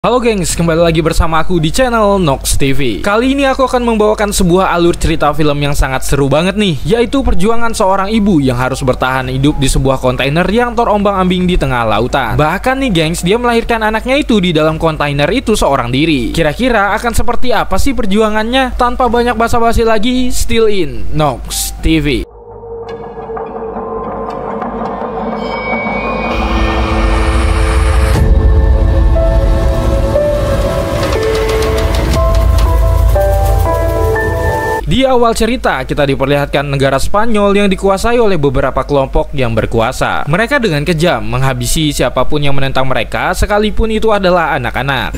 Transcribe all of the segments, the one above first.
Halo gengs, kembali lagi bersama aku di channel Nox TV. Kali ini aku akan membawakan sebuah alur cerita film yang sangat seru banget nih, yaitu perjuangan seorang ibu yang harus bertahan hidup di sebuah kontainer yang terombang-ambing di tengah lautan. Bahkan nih gengs, dia melahirkan anaknya itu di dalam kontainer itu seorang diri. Kira-kira akan seperti apa sih perjuangannya? Tanpa banyak basa-basi lagi, still in Nox TV. Di awal cerita, kita diperlihatkan negara Spanyol yang dikuasai oleh beberapa kelompok yang berkuasa. Mereka dengan kejam menghabisi siapapun yang menentang mereka, sekalipun itu adalah anak-anak.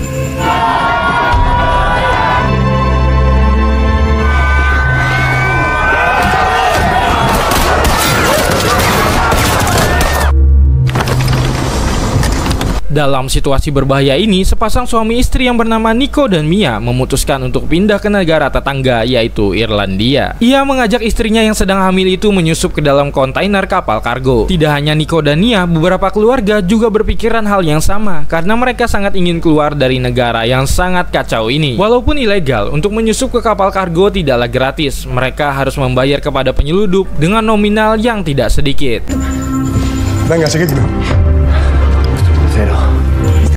Dalam situasi berbahaya ini, sepasang suami istri yang bernama Nico dan Mia memutuskan untuk pindah ke negara tetangga, yaitu Irlandia. Ia mengajak istrinya yang sedang hamil itu menyusup ke dalam kontainer kapal kargo. Tidak hanya Nico dan Mia, beberapa keluarga juga berpikiran hal yang sama, karena mereka sangat ingin keluar dari negara yang sangat kacau ini. Walaupun ilegal, untuk menyusup ke kapal kargo tidaklah gratis. Mereka harus membayar kepada penyeludup dengan nominal yang tidak sedikit. Venga, seguidme.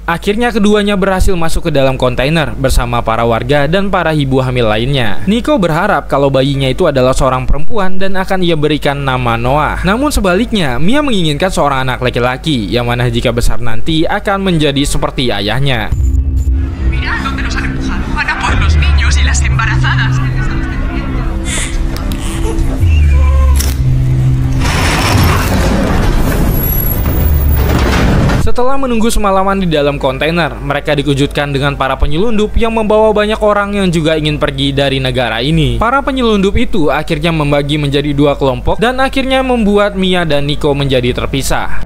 Akhirnya keduanya berhasil masuk ke dalam kontainer bersama para warga dan para ibu hamil lainnya. Nico berharap kalau bayinya itu adalah seorang perempuan dan akan ia berikan nama Noah. Namun sebaliknya, Mia menginginkan seorang anak laki-laki yang mana jika besar nanti akan menjadi seperti ayahnya. Mirad dónde nos han empujado. Van a por los niños y las embarazadas. Setelah menunggu semalaman di dalam kontainer, mereka dikejutkan dengan para penyelundup yang membawa banyak orang yang juga ingin pergi dari negara ini. Para penyelundup itu akhirnya membagi menjadi dua kelompok dan akhirnya membuat Mia dan Nico menjadi terpisah.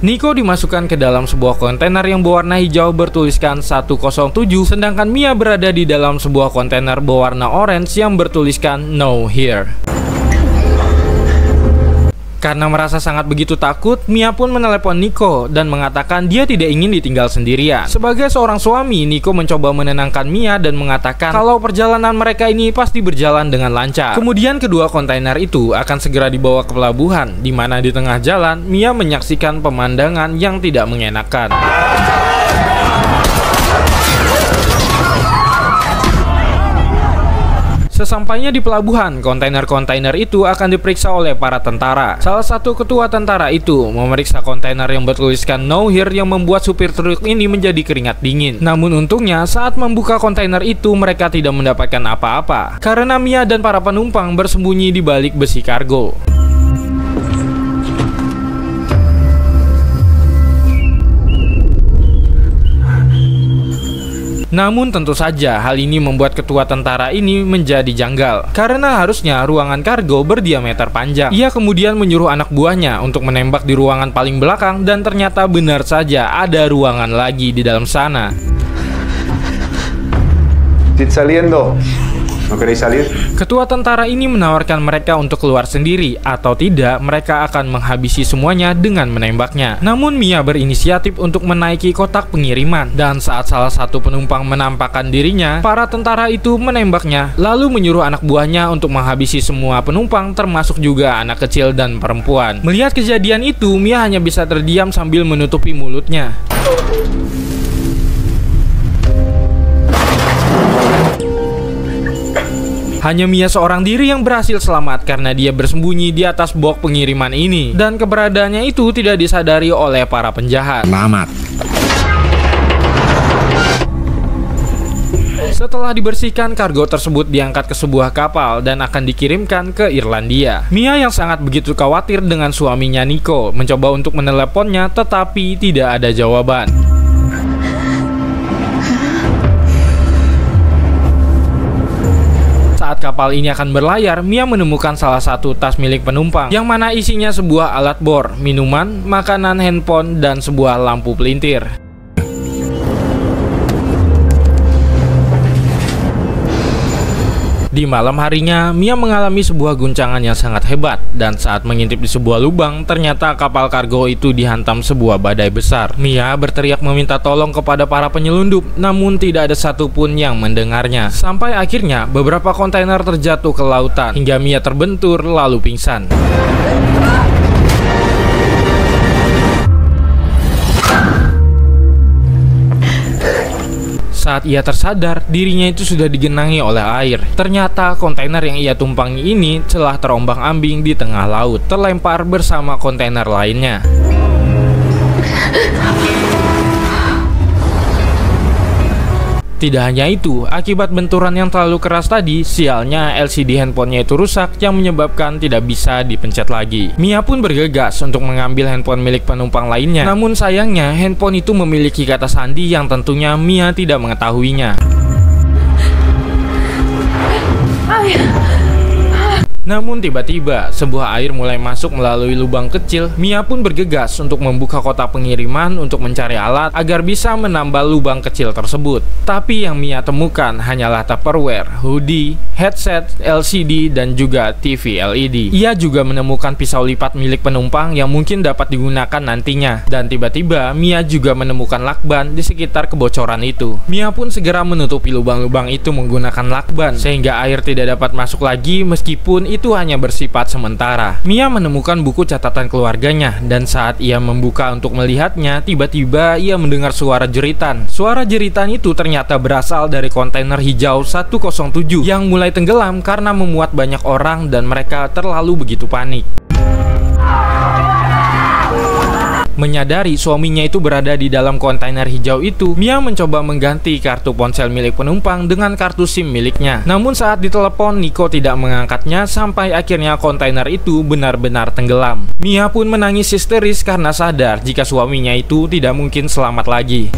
Nico dimasukkan ke dalam sebuah kontainer yang berwarna hijau bertuliskan 107, sedangkan Mia berada di dalam sebuah kontainer berwarna orange yang bertuliskan No Here. Karena merasa sangat begitu takut, Mia pun menelepon Nico dan mengatakan dia tidak ingin ditinggal sendirian. Sebagai seorang suami, Nico mencoba menenangkan Mia dan mengatakan kalau perjalanan mereka ini pasti berjalan dengan lancar. Kemudian kedua kontainer itu akan segera dibawa ke pelabuhan, di mana di tengah jalan Mia menyaksikan pemandangan yang tidak mengenakan. Sesampainya di pelabuhan, kontainer-kontainer itu akan diperiksa oleh para tentara. Salah satu ketua tentara itu memeriksa kontainer yang bertuliskan No Here yang membuat supir truk ini menjadi keringat dingin. Namun untungnya saat membuka kontainer itu mereka tidak mendapatkan apa-apa, karena Mia dan para penumpang bersembunyi di balik besi kargo. Namun tentu saja hal ini membuat ketua tentara ini menjadi janggal, karena harusnya ruangan kargo berdiameter panjang. Ia kemudian menyuruh anak buahnya untuk menembak di ruangan paling belakang dan ternyata benar saja ada ruangan lagi di dalam sana. Saliendo. ¿No queréis salir? Ketua tentara ini menawarkan mereka untuk keluar sendiri, atau tidak mereka akan menghabisi semuanya dengan menembaknya. Namun Mia berinisiatif untuk menaiki kotak pengiriman, dan saat salah satu penumpang menampakkan dirinya, para tentara itu menembaknya, lalu menyuruh anak buahnya untuk menghabisi semua penumpang termasuk juga anak kecil dan perempuan. Melihat kejadian itu, Mia hanya bisa terdiam sambil menutupi mulutnya. Hanya Mia seorang diri yang berhasil selamat karena dia bersembunyi di atas box pengiriman ini, dan keberadaannya itu tidak disadari oleh para penjahat. Selamat. Setelah dibersihkan, kargo tersebut diangkat ke sebuah kapal dan akan dikirimkan ke Irlandia. Mia yang sangat begitu khawatir dengan suaminya Nico mencoba untuk meneleponnya, tetapi tidak ada jawaban. Saat kapal ini akan berlayar, Mia menemukan salah satu tas milik penumpang, yang mana isinya sebuah alat bor, minuman, makanan, handphone, dan sebuah lampu pelintir. Di malam harinya, Mia mengalami sebuah guncangan yang sangat hebat, dan saat mengintip di sebuah lubang, ternyata kapal kargo itu dihantam sebuah badai besar. Mia berteriak meminta tolong kepada para penyelundup, namun tidak ada satupun yang mendengarnya. Sampai akhirnya, beberapa kontainer terjatuh ke lautan, hingga Mia terbentur lalu pingsan. Saat ia tersadar, dirinya itu sudah digenangi oleh air. Ternyata kontainer yang ia tumpangi ini telah terombang-ambing di tengah laut, terlempar bersama kontainer lainnya. Tidak hanya itu, akibat benturan yang terlalu keras tadi, sialnya LCD handphonenya itu rusak yang menyebabkan tidak bisa dipencet lagi. Mia pun bergegas untuk mengambil handphone milik penumpang lainnya. Namun sayangnya, handphone itu memiliki kata sandi yang tentunya Mia tidak mengetahuinya. Namun tiba-tiba, sebuah air mulai masuk melalui lubang kecil. Mia pun bergegas untuk membuka kotak pengiriman untuk mencari alat agar bisa menambal lubang kecil tersebut. Tapi yang Mia temukan hanyalah Tupperware, hoodie, headset, LCD, dan juga TV LED. Ia juga menemukan pisau lipat milik penumpang yang mungkin dapat digunakan nantinya. Dan tiba-tiba, Mia juga menemukan lakban di sekitar kebocoran itu. Mia pun segera menutupi lubang-lubang itu menggunakan lakban, sehingga air tidak dapat masuk lagi meskipun itu hanya bersifat sementara. Mia menemukan buku catatan keluarganya, dan saat ia membuka untuk melihatnya, tiba-tiba ia mendengar suara jeritan. Suara jeritan itu ternyata berasal dari kontainer hijau 107 yang mulai tenggelam karena memuat banyak orang dan mereka terlalu begitu panik. Menyadari suaminya itu berada di dalam kontainer hijau itu, Mia mencoba mengganti kartu ponsel milik penumpang dengan kartu SIM miliknya. Namun saat ditelepon, Nico tidak mengangkatnya sampai akhirnya kontainer itu benar-benar tenggelam. Mia pun menangis histeris karena sadar jika suaminya itu tidak mungkin selamat lagi.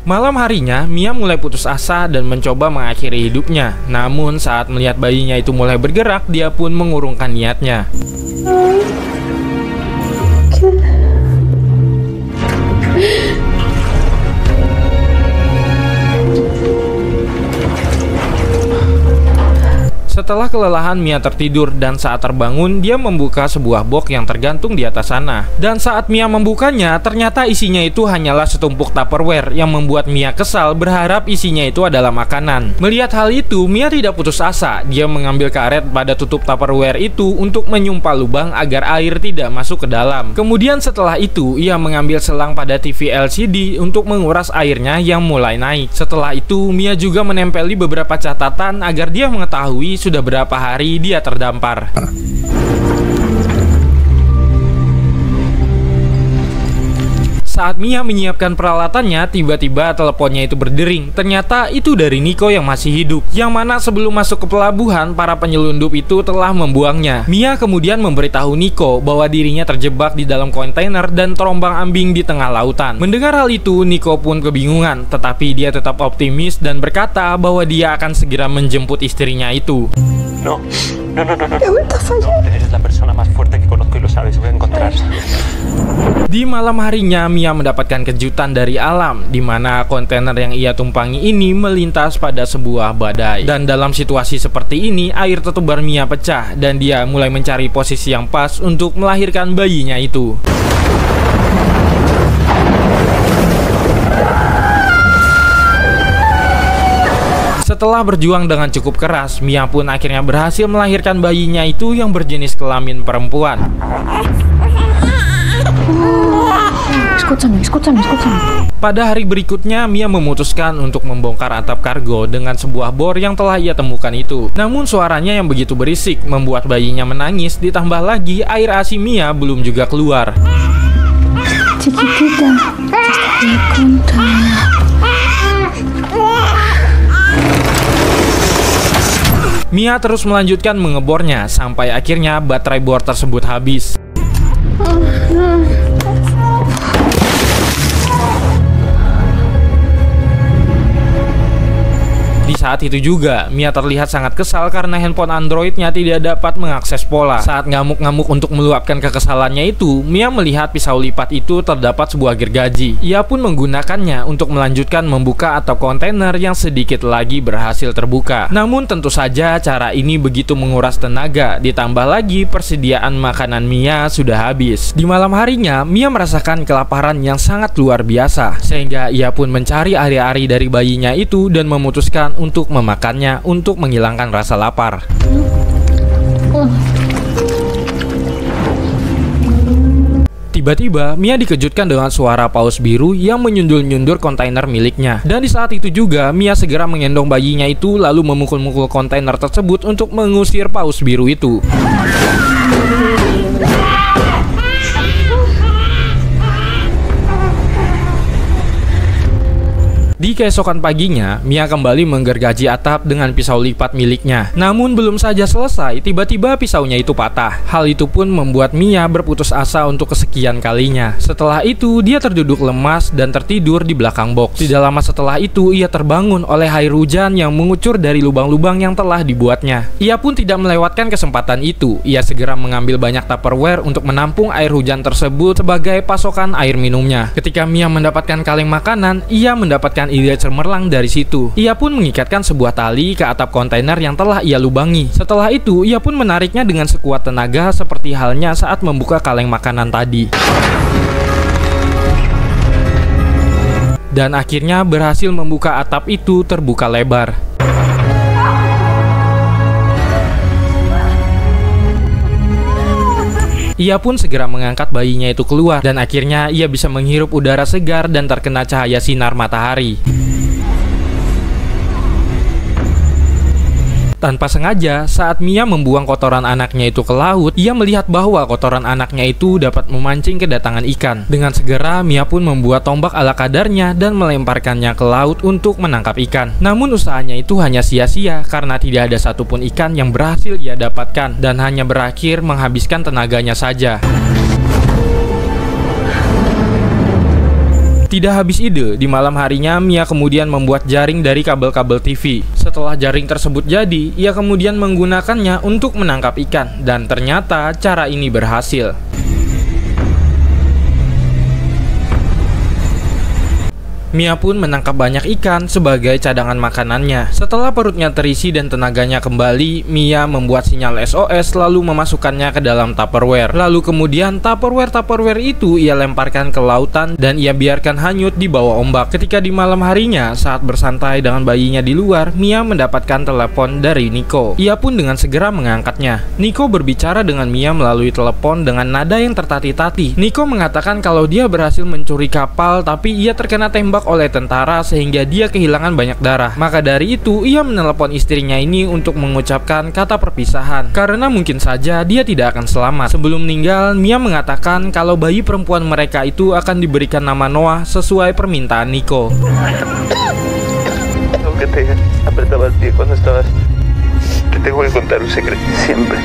Malam harinya, Mia mulai putus asa dan mencoba mengakhiri hidupnya. Namun saat melihat bayinya itu mulai bergerak, dia pun mengurungkan niatnya. Setelah kelelahan, Mia tertidur dan saat terbangun, dia membuka sebuah box yang tergantung di atas sana. Dan saat Mia membukanya, ternyata isinya itu hanyalah setumpuk Tupperware yang membuat Mia kesal berharap isinya itu adalah makanan. Melihat hal itu, Mia tidak putus asa. Dia mengambil karet pada tutup Tupperware itu untuk menyumpal lubang agar air tidak masuk ke dalam. Kemudian setelah itu, ia mengambil selang pada TV LCD untuk menguras airnya yang mulai naik. Setelah itu, Mia juga menempeli beberapa catatan agar dia mengetahui sudah berapa hari dia terdampar. Saat Mia menyiapkan peralatannya, tiba-tiba teleponnya itu berdering. Ternyata itu dari Nico yang masih hidup, yang mana sebelum masuk ke pelabuhan, para penyelundup itu telah membuangnya. Mia kemudian memberitahu Nico bahwa dirinya terjebak di dalam kontainer dan terombang-ambing di tengah lautan. Mendengar hal itu, Nico pun kebingungan, tetapi dia tetap optimis dan berkata bahwa dia akan segera menjemput istrinya itu. No. Eres la persona más fuerte que conozco y lo sabes. Voy a encontrar. Di malam harinya, Mia mendapatkan kejutan dari alam, di mana kontainer yang ia tumpangi ini melintas pada sebuah badai. Dan dalam situasi seperti ini, air tetubar Mia pecah dan dia mulai mencari posisi yang pas untuk melahirkan bayinya itu. Setelah berjuang dengan cukup keras, Mia pun akhirnya berhasil melahirkan bayinya itu yang berjenis kelamin perempuan. Pada hari berikutnya, Mia memutuskan untuk membongkar atap kargo dengan sebuah bor yang telah ia temukan itu. Namun suaranya yang begitu berisik membuat bayinya menangis, ditambah lagi air ASI Mia belum juga keluar. Mia terus melanjutkan mengebornya sampai akhirnya baterai bor tersebut habis. Di saat itu juga, Mia terlihat sangat kesal karena handphone Androidnya tidak dapat mengakses pola. Saat ngamuk-ngamuk untuk meluapkan kekesalannya itu, Mia melihat pisau lipat itu terdapat sebuah gergaji. Ia pun menggunakannya untuk melanjutkan membuka atap kontainer yang sedikit lagi berhasil terbuka. Namun tentu saja cara ini begitu menguras tenaga, ditambah lagi persediaan makanan Mia sudah habis. Di malam harinya, Mia merasakan kelaparan yang sangat luar biasa, sehingga ia pun mencari ari-ari dari bayinya itu dan memutuskan untuk memakannya untuk menghilangkan rasa lapar. Tiba-tiba, Mia dikejutkan dengan suara paus biru yang menyundul-nyundur kontainer miliknya. Dan di saat itu juga, Mia segera menggendong bayinya itu lalu memukul-mukul kontainer tersebut untuk mengusir paus biru itu. Di keesokan paginya, Mia kembali menggergaji atap dengan pisau lipat miliknya. Namun belum saja selesai, tiba-tiba pisaunya itu patah. Hal itu pun membuat Mia berputus asa untuk kesekian kalinya. Setelah itu, dia terduduk lemas dan tertidur di belakang box. Tidak lama setelah itu, ia terbangun oleh air hujan yang mengucur dari lubang-lubang yang telah dibuatnya. Ia pun tidak melewatkan kesempatan itu. Ia segera mengambil banyak Tupperware untuk menampung air hujan tersebut sebagai pasokan air minumnya. Ketika Mia mendapatkan kaleng makanan, ia mendapatkan ide cemerlang dari situ. Ia pun mengikatkan sebuah tali ke atap kontainer yang telah ia lubangi. Setelah itu, ia pun menariknya dengan sekuat tenaga seperti halnya saat membuka kaleng makanan tadi. Dan akhirnya berhasil membuka atap itu terbuka lebar. Ia pun segera mengangkat bayinya itu keluar dan akhirnya ia bisa menghirup udara segar dan terkena cahaya sinar matahari. Tanpa sengaja, saat Mia membuang kotoran anaknya itu ke laut, ia melihat bahwa kotoran anaknya itu dapat memancing kedatangan ikan. Dengan segera, Mia pun membuat tombak ala kadarnya dan melemparkannya ke laut untuk menangkap ikan. Namun usahanya itu hanya sia-sia karena tidak ada satupun ikan yang berhasil ia dapatkan dan hanya berakhir menghabiskan tenaganya saja. Tidak habis ide, di malam harinya Mia kemudian membuat jaring dari kabel-kabel TV. Setelah jaring tersebut jadi, ia kemudian menggunakannya untuk menangkap ikan. Dan ternyata cara ini berhasil. Mia pun menangkap banyak ikan sebagai cadangan makanannya. Setelah perutnya terisi dan tenaganya kembali, Mia membuat sinyal SOS lalu memasukkannya ke dalam Tupperware. Lalu kemudian Tupperware itu ia lemparkan ke lautan dan ia biarkan hanyut di bawah ombak. Ketika di malam harinya, saat bersantai dengan bayinya di luar, Mia mendapatkan telepon dari Nico. Ia pun dengan segera mengangkatnya. Nico berbicara dengan Mia melalui telepon dengan nada yang tertatih-tatih. Nico mengatakan kalau dia berhasil mencuri kapal tapi ia terkena tembak oleh tentara sehingga dia kehilangan banyak darah. Maka dari itu ia menelepon istrinya ini untuk mengucapkan kata perpisahan karena mungkin saja dia tidak akan selamat. Sebelum meninggal, Mia mengatakan kalau bayi perempuan mereka itu akan diberikan nama Noah sesuai permintaan Nico. Que te apretabas el pie cuando estabas. Te tengo que contar un secreto siempre.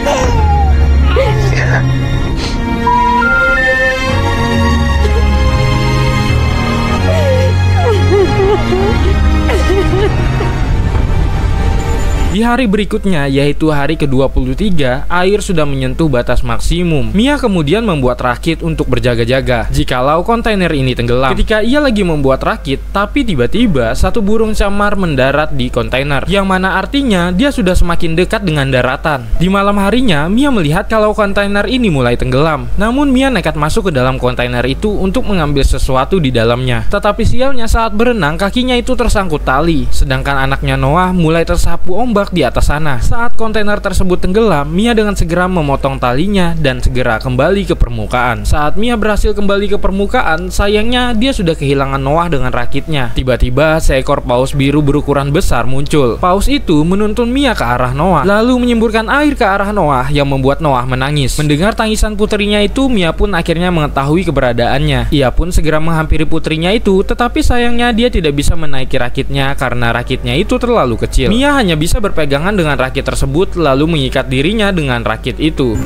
Di hari berikutnya, yaitu hari ke-23, air sudah menyentuh batas maksimum. Mia kemudian membuat rakit untuk berjaga-jaga jikalau kontainer ini tenggelam. Ketika ia lagi membuat rakit, tapi tiba-tiba satu burung camar mendarat di kontainer, yang mana artinya dia sudah semakin dekat dengan daratan. Di malam harinya, Mia melihat kalau kontainer ini mulai tenggelam. Namun Mia nekat masuk ke dalam kontainer itu untuk mengambil sesuatu di dalamnya. Tetapi sialnya saat berenang, kakinya itu tersangkut tali, sedangkan anaknya Noah mulai tersapu ombak di atas sana. Saat kontainer tersebut tenggelam, Mia dengan segera memotong talinya dan segera kembali ke permukaan. Saat Mia berhasil kembali ke permukaan, sayangnya dia sudah kehilangan Noah dengan rakitnya. Tiba-tiba seekor paus biru berukuran besar muncul. Paus itu menuntun Mia ke arah Noah, lalu menyemburkan air ke arah Noah yang membuat Noah menangis. Mendengar tangisan putrinya itu, Mia pun akhirnya mengetahui keberadaannya. Ia pun segera menghampiri putrinya itu, tetapi sayangnya dia tidak bisa menaiki rakitnya karena rakitnya itu terlalu kecil. Mia hanya bisa berpegangan dengan rakit tersebut lalu mengikat dirinya dengan rakit itu.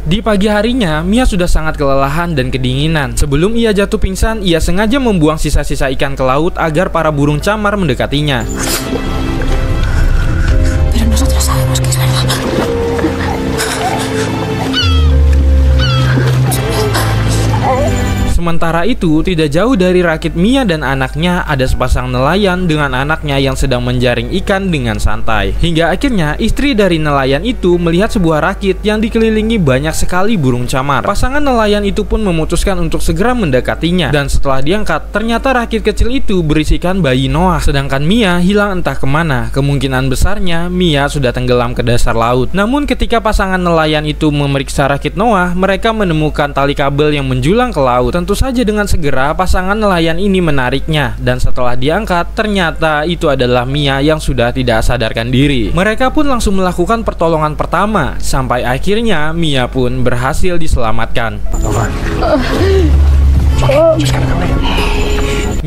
Di pagi harinya, Mia sudah sangat kelelahan dan kedinginan. Sebelum ia jatuh pingsan, ia sengaja membuang sisa-sisa ikan ke laut agar para burung camar mendekatinya. Pero nosotros sabemos que es verdad. Sementara itu, tidak jauh dari rakit Mia dan anaknya ada sepasang nelayan dengan anaknya yang sedang menjaring ikan dengan santai. Hingga akhirnya istri dari nelayan itu melihat sebuah rakit yang dikelilingi banyak sekali burung camar. Pasangan nelayan itu pun memutuskan untuk segera mendekatinya. Dan setelah diangkat, ternyata rakit kecil itu berisikan bayi Noah. Sedangkan Mia hilang entah kemana. Kemungkinan besarnya Mia sudah tenggelam ke dasar laut. Namun ketika pasangan nelayan itu memeriksa rakit Noah, mereka menemukan tali kabel yang menjulang ke laut. Tentu saja dengan segera pasangan nelayan ini menariknya, dan setelah diangkat ternyata itu adalah Mia yang sudah tidak sadarkan diri. Mereka pun langsung melakukan pertolongan pertama sampai akhirnya Mia pun berhasil diselamatkan.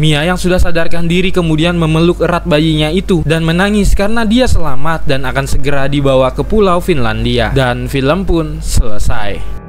Mia yang sudah sadarkan diri kemudian memeluk erat bayinya itu dan menangis karena dia selamat dan akan segera dibawa ke pulau Finlandia. Dan film pun selesai.